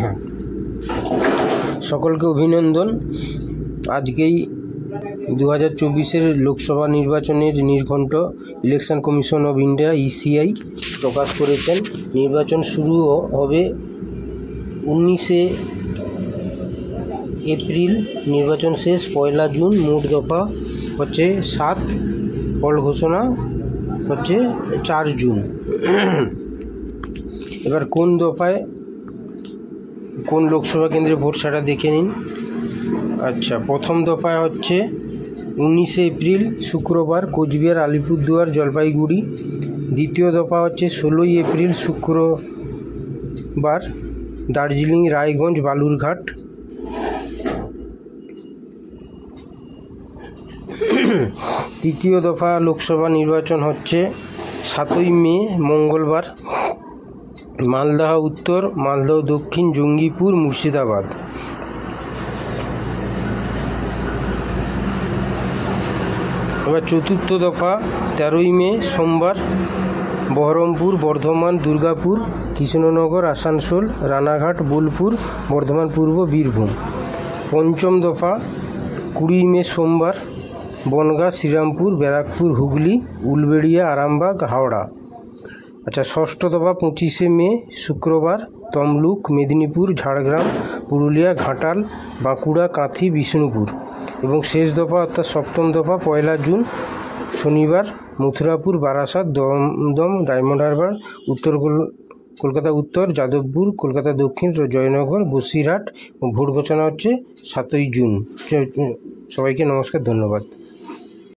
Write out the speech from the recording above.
হ্যাঁ, সকলকে অভিনন্দন। আজকেই 2024-এর লোকসভা নির্বাচনের নির্ঘণ্ট election commission of India ECI প্রকাশ করেছেন। নির্বাচন শুরু হবে 19শে এপ্রিল, নির্বাচন শেষ 1 জুন। মোট দফা হচ্ছে 7, ফল ঘোষণা হচ্ছে 4 জুন। এবার কোন দফায় কোন লোকসভা কেন্দ্রে ভোট সেটা দেখে নিন। আচ্ছা, প্রথম দফায় হচ্ছে 19শে এপ্রিল শুক্রবার কোচবিহার, আলিপুরদুয়ার, জলপাইগুড়ি। দ্বিতীয় দফা হচ্ছে 16ই এপ্রিল শুক্রবার দার্জিলিং, রায়গঞ্জ, বালুরঘাট। তৃতীয় দফা লোকসভা নির্বাচন হচ্ছে 7ই মে মঙ্গলবার মালদহ উত্তর, মালদহ দক্ষিণ, জঙ্গিপুর, মুর্শিদাবাদ। এবার চতুর্থ দফা 13ই মে সোমবার বহরমপুর, বর্ধমান, দুর্গাপুর, কৃষ্ণনগর, আসানসোল, রানাঘাট, বোলপুর, বর্ধমান পূর্ব, বীরভূম। পঞ্চম দফা 20 মে সোমবার বনগাঁ, শ্রীরামপুর, ব্যারাকপুর, হুগলি, উলবেড়িয়া, আরামবাগ, হাওড়া। আচ্ছা, ষষ্ঠ দফা 25শে মে শুক্রবার তমলুক, মেদিনীপুর, ঝাড়গ্রাম, পুরুলিয়া, ঘাটাল, বাঁকুড়া, কাঁথি, বিষ্ণুপুর। এবং শেষ দফা অর্থাৎ সপ্তম দফা 1 জুন শনিবার মথুরাপুর, বারাসাত, দমদম, ডায়মন্ড হারবার, উত্তর কলকাতা উত্তর, যাদবপুর, কলকাতা দক্ষিণ, জয়নগর, বসিরহাট। ভোট ঘোষণা হচ্ছে 7ই জুন। সবাইকে নমস্কার, ধন্যবাদ।